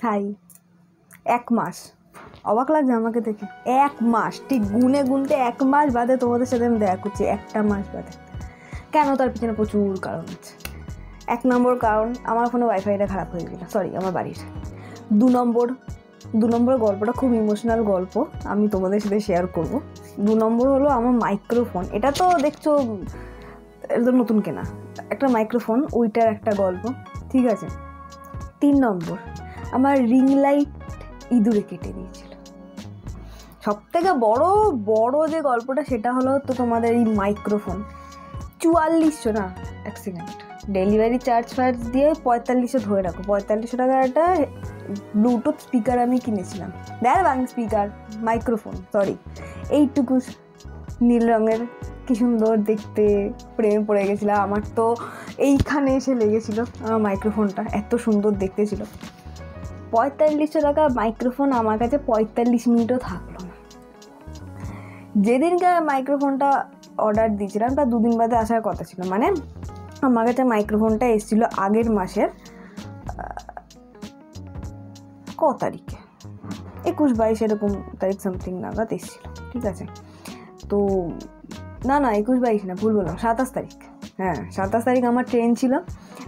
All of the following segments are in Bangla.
হাই। 1 মাস, অবাক লাগছে আমাকে দেখে। 1 মাস, ঠিক গুনে গুনতে 1 মাস বাদে তোমাদের সাথে আমি দেখা করছি, 1টা মাস বাদে। কেন? তার পিছনে প্রচুর কারণ আছে। 1 নম্বর কারণ, আমার ফোনে ওয়াইফাইটা খারাপ হয়ে গেল, সরি আমার বাড়ির। 2 নম্বর গল্পটা খুব ইমোশনাল গল্প, আমি তোমাদের সাথে শেয়ার করব। 2 নম্বর হলো আমার মাইক্রোফোন, এটা তো দেখছো একদম নতুন কেনা একটা মাইক্রোফোন, ওইটার একটা গল্প, ঠিক আছে। 3 নম্বর, আমার রিং লাইট ইঁদুরে কেটে দিয়েছিল। সব থেকে বড় যে গল্পটা সেটা হলো তো তোমাদের এই মাইক্রোফোন। 4400 না, 1 সেকেন্ড, ডেলিভারি চার্জ দিয়ে 4500 ধরে রাখো, 4500 টাকা একটা ব্লুটুথ স্পিকার আমি কিনেছিলাম। Speaker, microphone, sorry. এইটুকু নীল রঙের, কি সুন্দর দেখতে, প্রেমে পড়ে গেছিলাম। আমার তো এইখানে এসে লেগেছিল আমার মাইক্রোফোনটা, এত সুন্দর দেখতে ছিল। 4500 টাকা মাইক্রোফোন আমার কাছে 45 মিনিটও থাকলো না। যেদিনকে মাইক্রোফোনটা অর্ডার দিয়েছিলাম তার 2 দিন বাদে আসার কথা ছিল, মানে আমার কাছে মাইক্রোফোনটা এসেছিলো আগের মাসের ক তারিখে, 21-22 এরকম তারিখ সামথিং নাগাদ এসেছিল, ঠিক আছে। তো না 21-22 না, ভুল বললাম, 27 তারিখ। হ্যাঁ, 27 তারিখ আমার ট্রেন ছিল।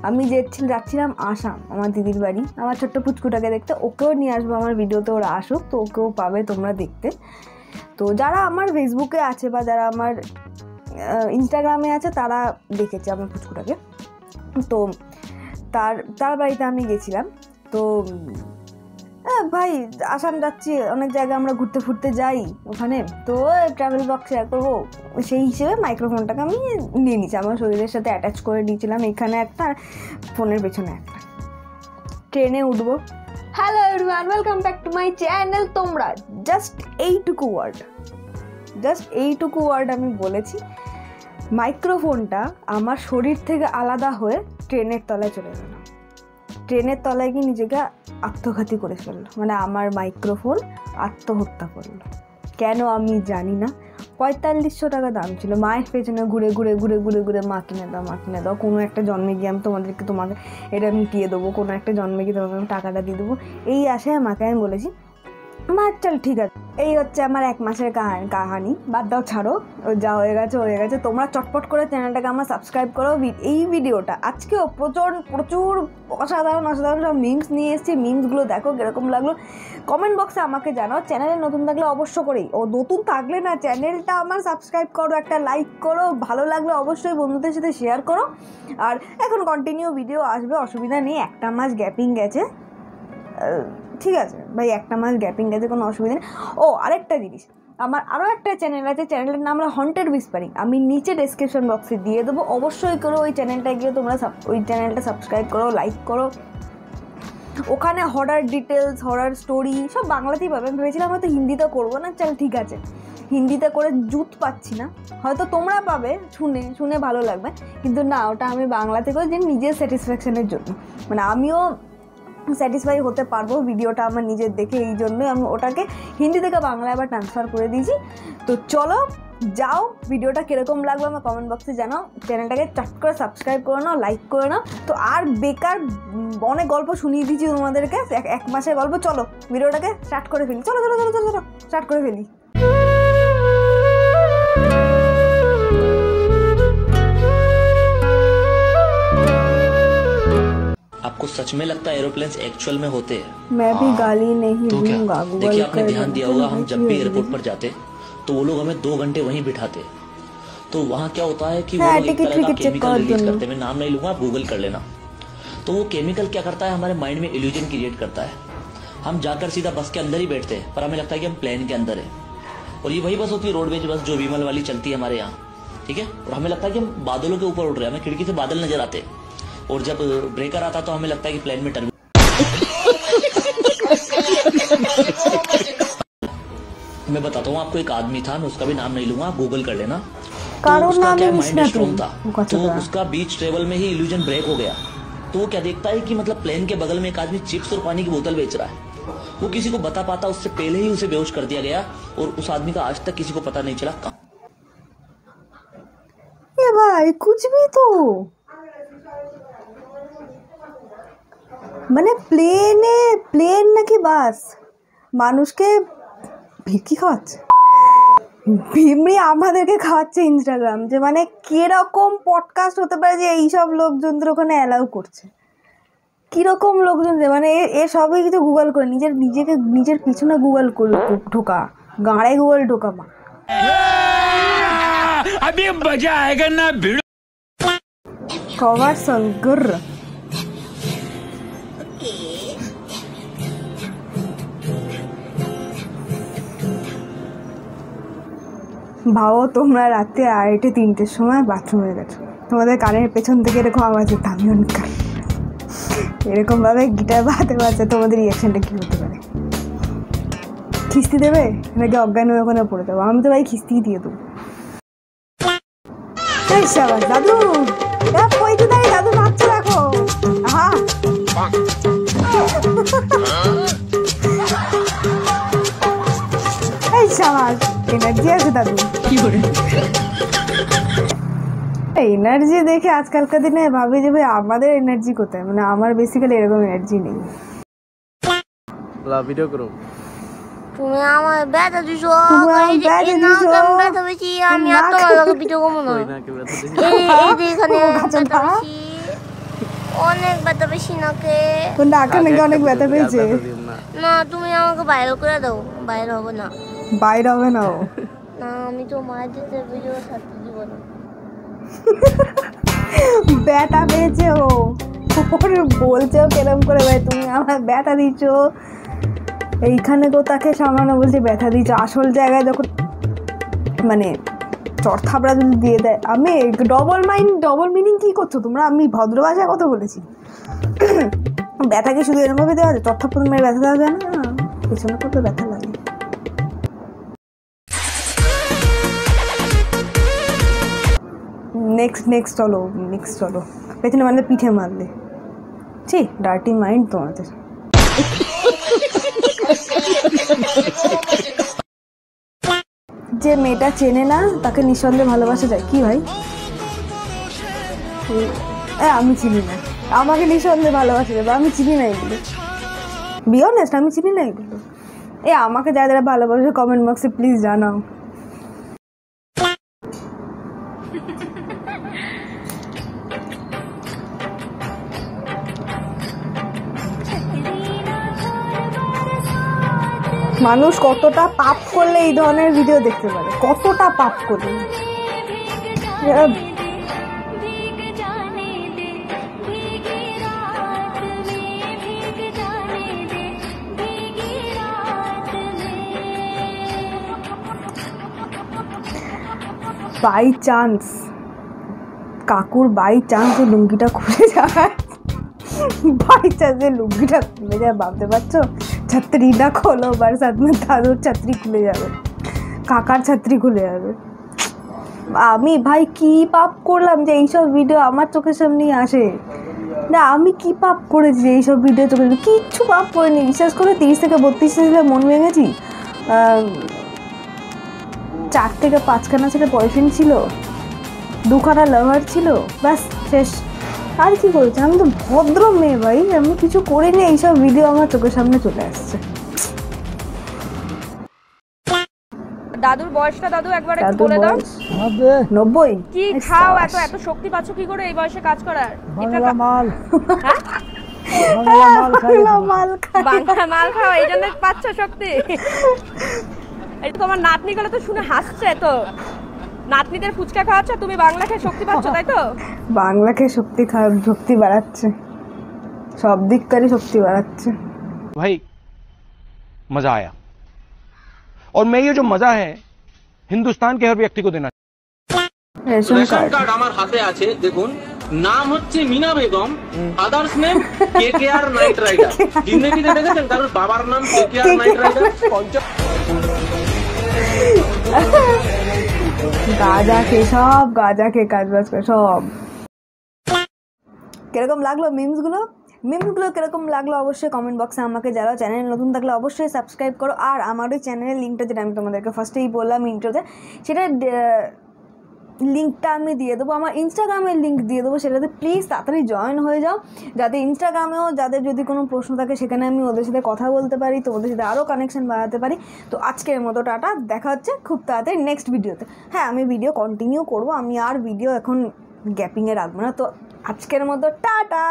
আমি যাচ্ছিলাম আসাম, আমার দিদির বাড়ি, আমার ছোট্ট পুচকুটাকে দেখতে। ওকেও নিয়ে আসবো আমার ভিডিওতে, ওরা আসুক তো ওকেও পাবে তোমরা দেখতে। তো যারা আমার ফেসবুকে আছে বা যারা আমার ইনস্টাগ্রামে আছে তারা দেখেছে আমার পুচকুটাকে। তো তার বাড়িতে আমি গেছিলাম। তো ভাই, আসাম যাচ্ছি, অনেক জায়গায় আমরা ঘুরতে যাই ওখানে, তো ট্রাভেল ব্লগ শেয়ার করবো, সেই হিসেবে মাইক্রোফোনটাকে আমি নিয়ে নিয়েছি, আমার শরীরের সাথে অ্যাটাচ করে দিয়েছিলাম, এখানে একটা, ফোনের পেছনে একটা। ট্রেনে উঠবো, hello everyone, welcome back to my channel. তোমরা জাস্ট এইটুকু ওয়ার্ড আমি বলেছি, মাইক্রোফোনটা আমার শরীর থেকে আলাদা হয়ে ট্রেনের তলায় চলে গেল। ট্রেনের তলায় গিয়ে নিজেকে আত্মঘাতী করে ফেললো, মানে আমার মাইক্রোফোন আত্মহত্যা করলো। কেন আমি জানি না। 4500 টাকা দাম ছিল। মায়ের পেছনে ঘুরে মা কিনে দাও, কোনো একটা জন্মে গিয়ে আমি তোমাকে এটা মিটিয়ে দেবো, কোনো একটা জন্মে গিয়ে তোমাকে আমি টাকাটা দিয়ে দেবো, এই আশায় মাকে আমি বলেছি, মা চল ঠিক আছে। এই হচ্ছে আমার 1 মাসের কাহানি, বাদ দাও, ছাড়ো, যা হয়ে গেছে। তোমরা চটপট করে চ্যানেলটাকে আমার সাবস্ক্রাইব করো। এই ভিডিওটা আজকেও প্রচুর অসাধারণ সব মিমস নিয়ে এসেছি, মিমসগুলো দেখো কীরকম লাগলো, কমেন্ট বক্সে আমাকে জানাও। চ্যানেলে নতুন থাকলে অবশ্য করেই, নতুন থাকলে না, চ্যানেলটা আমার সাবস্ক্রাইব করো, একটা লাইক করো, ভালো লাগলে অবশ্যই বন্ধুদের সাথে শেয়ার করো। আর এখন কন্টিনিউ ভিডিও আসবে, অসুবিধা নেই, 1টা মাস গ্যাপিং গেছে, ঠিক আছে ভাই, 1টা মাস গ্যাপিং গেছে, কোনো অসুবিধা নেই। ও আরেকটা জিনিস, আমার আরও একটা চ্যানেল আছে, চ্যানেলের নাম হলো হন্টেড হুইসপারিং, আমি নিচে ডেসক্রিপশন বক্সে দিয়ে দেবো, অবশ্যই করো ওই চ্যানেলটা গিয়ে তোমরা ওই চ্যানেলটা সাবস্ক্রাইব করো, লাইক করো। ওখানে হরার ডিটেলস, হরার স্টোরি সব বাংলাতেই পাবে। আমি ভেবেছিলাম হয়তো হিন্দিতে করবো না, চল ঠিক আছে, হিন্দিতে করে জুত পাচ্ছি না, হয়তো তোমরা পাবে, শুনে ভালো লাগবে, কিন্তু না, ওটা আমি বাংলাতে করে যে নিজের স্যাটিসফ্যাকশনের জন্য, মানে আমিও স্যাটিসফাই হতে পারবো ভিডিওটা আমার নিজের দেখে, এই জন্যই আমি ওটাকে হিন্দি থেকে বাংলায় আবার ট্রান্সফার করে দিয়েছি। তো চলো যাও, ভিডিওটা কীরকম লাগলো আমার কমেন্ট বক্সে জানাও, চ্যানেলটাকে চট করে সাবস্ক্রাইব করে নাও, লাইক করে নাও। তো আর বেকার অনেক গল্প শুনিয়ে দিয়েছি তোমাদেরকে, 1 মাসের গল্প, চলো ভিডিওটাকে স্টার্ট করে ফেলি, চলো স্টার্ট করে ফেলি। आपको सच में लगता है एरोप्लेन्स एक्चुअल में होते हैं? मैं भी गाली नहीं दूंगा। देखिए, आपने ध्यान दिया होगा, हम जब भी एयरपोर्ट पर जाते तो वो लोग हमें 2 घंटे वहीं बिठाते, तो वहाँ क्या होता है कि वो लोग एक तरह का केमिकल रिलीज करते हैं, मैं नाम नहीं लूंगा, आप गूगल कर लेना। तो वो केमिकल क्या करता है, हमारे माइंड में इल्यूजन क्रिएट करता है, हम जाकर सीधा बस के अंदर ही बैठते हैं, पर हमें लगता है कि हम प्लेन के अंदर है। और ये वही बस होती है, रोडवेज बस, जो विमल वाली चलती है हमारे यहाँ, ठीक है। और हमें लगता है कि हम बादलों के ऊपर उड़ रहे हैं, हमें खिड़की से बादल नजर आते, और जब ब्रेकर आता तो हमें लगता है कि प्लेन में टर्मिनल। मैं बताता हूँ आपको, एक आदमी था, मैं उसका भी नाम नहीं लूंगा, आप गूगल कर लेना। तो उसका क्या माइंड स्ट्रॉन्ग था, तो उसका बीच ट्रेवल में ही इल्यूजन ब्रेक हो गया। तो वो क्या देखता है कि मतलब प्लेन के बगल में एक आदमी चिप्स और पानी की बोतल बेच रहा है, वो किसी को बता पाता, उससे पहले ही उसे बेहोश कर दिया गया, और उस आदमी का आज तक किसी को पता नहीं चला। ये भाई कुछ भी तो, মানে প্লেনে প্লেন নাকি বাস মানুষকে ভিকি খাওয়াচ্ছে, ভিমরি আমাদেরকে খাওয়াচ্ছে ইনস্টাগ্রাম, যে মানে কিরকম পডকাস্ট হতে পারে যে এইসব লোকজনদের ওখানে অ্যালাউ করছে, কিরকম লোকজন, যে মানে এ সবই কিছু গুগল করে নিজের পিছনে গুগল করে ঢোকা, গাঁড়ে গুগল ঢোকা মা अभी मजा आएगा ना भिड़ो কভার সঙ্গর। ভাবো তোমরা রাতে 2:30-3টের সময় বাথরুমে গেছো, তোমাদের কানের পেছন থেকে এরকম আওয়াজ হচ্ছে তামিয়নকার, এরকমভাবে গিটার বাজাতে বাজাতে তোমাদের রিয়াকশনটা কী হতে পারে? খিস্তি দেবে নাকি অজ্ঞান হয়ে ওখানে পড়ে দেবো? আমি তো ভাই খিস্তিই দিয়ে দেবো। শাবাশ দাদু, কইতে দেয় দাদু নাচছে দেখো, আহা এই শাবাশ, এনার্জি আছে দাদু। এনার্জি দেখে আজকালকার দিনে ভাবি যে ভাই আমাদের এনার্জি কোথায়, মানে আমার বেসিক্যালি এরকম এনার্জি নেই। ভিডিও করো, তুমি আমার ব্যথা দিছো, ব্যথা বেশি, আমি আর তোমার ভিডিও করবো না। এখানে অনেক ব্যথা বেশি নাকে, নাকে নাকি অনেক ব্যথা পেয়েছে? না তুমি আমাকে বাইরে করে দাও, বাইরে হবে না, বাইরে হবে না ও না আমি তো মায়ের যেতে ভিডিও ছাড়তে দিব না। ব্যথা পেয়েছে ও, বলছেও কেরম করে ভাই তুমি আমার ব্যথা দিচ্ছ, এইখানে তো তাকে সামান্য বলছে ব্যথা দিচ্ছ, আসল জায়গায় যখন মানে চড়থাবড়া যদি দিয়ে দেয়, আমি ডবল মিনিং কি করছো তোমরা? আমি ভদ্র ভাষায় কথা বলেছি। ব্যথাকে শুধু এরমভাবে দেওয়া যায়, চড়থাপ্পড় মেরে ব্যথা দেওয়া যায় না, পেছনে করতে ব্যথা লাগে। নেক্সট চলো পেছনে মানে পিঠে মারলে, ছি ডার্টি মাইন্ড তোমাদের। যে মেয়েটা চেনে না তাকে নিঃসন্দেহে ভালোবাসা যায় কি ভাই? আমি চিনি না, আমাকে নিঃসন্দেহে ভালোবাসা যাবে, আমি চিনি না এগুলো, বি অনেস্ট আমি চিনি না এগুলো। আমাকে যারা ভালোবাসে কমেন্ট বক্সে প্লিজ জানাও। মানুষ কতটা পাপ করলে এই ধরনের ভিডিও দেখতে পারে, কতটা পাপ করলে। বাই চান্স কাকুর লুঙ্গিটা খুলে যায়, বাই চান্সে লুঙ্গিটা খুলে যায়, ভাবতে পারছো? ছাত্রী না খোলো বারসাত में দাদুর ছাত্রী খুলে যাবে, কাকার ছাত্রী খুলে যাবে। আমি ভাই কি পাপ করলাম যে এইসব ভিডিও আমার চোখের সামনেই আসে? না আমি কি পাপ করেছি এইসব ভিডিও চোখের সামনে? কিচ্ছু পাপ করিনি, বিশেষ করে 30 থেকে 32 সালে মন ভেঙেছি, 4 থেকে 5খানা ছেলে বয়ফ্রেন্ড ছিল, 2খানা লাভার ছিল, ব্যাস শেষ। আর কি করেছে? আমি তো ভদ্র মেয়ে ভাই, আমি কিছু করিনি, এইসব ভিডিও আমার চোখের সামনে চলে আসছে। দাদুর বয়সটা দাদু একবার একটু বলে দাও। 90। কি খাও এত শক্তি পাচ্ছ কি করে এই বয়সে কাজ করার? বাংলা মাল বাংলা মাল খাও এই জন্য পাচ্ছ শক্তি। এটা তোমার নাতনি গুলো তো শুনে হাসছে, তো নাতনিদের ফুচকা খাওয়াচ্ছ, তুমি বাংলা খেয়ে শক্তি পাচ্ছ তাই তো? বাংলা খেয়ে শক্তি বাড়াচ্ছে, সব দিক থেকে শক্তি বাড়াচ্ছে भाई मजा आया और मैं ये जो मजा है हिंदुस्तान के हर व्यक्ति को देना। রেশন কার্ড আমার হাতে আছে, দেখুন নাম হচ্ছে Meena Begum, others name KKR knight rider. জিন্দেগিতে দেখেছেন কারোর বাবার নাম কেকেআর নাইট রাইডার? গাঁজা খেয়ে কাজবাজ করে সব। কিরকম লাগলো মিমসগুলো কিরকম লাগলো অবশ্যই কমেন্ট বক্সে আমাকে জানাও। চ্যানেল নতুন থাকলে অবশ্যই সাবস্ক্রাইব করো, আর আমার ওই চ্যানেলের লিঙ্কটা যেটা আমি তোমাদেরকে ফার্স্টেই বললাম ইন্ট্রোতে, সেটা লিঙ্কটা আমি দিয়ে দেবো, আমার ইনস্টাগ্রামের লিঙ্ক দিয়ে দেবো, সেটাতে প্লিজ তাড়াতাড়ি জয়েন হয়ে যাও, যাতে ইনস্টাগ্রামেও যাদের যদি কোনো প্রশ্ন থাকে সেখানে আমি ওদের সাথে কথা বলতে পারি, তো ওদের সাথে আরও কানেকশন বাড়াতে পারি। তো আজকের মতো টাটা, দেখা হচ্ছে খুব তাড়াতাড়ি নেক্সট ভিডিওতে। হ্যাঁ, আমি ভিডিও কন্টিনিউ করব, আমি আর ভিডিও এখন গ্যাপিংয়ে রাখবো না। তো আজকের মতো টাটা।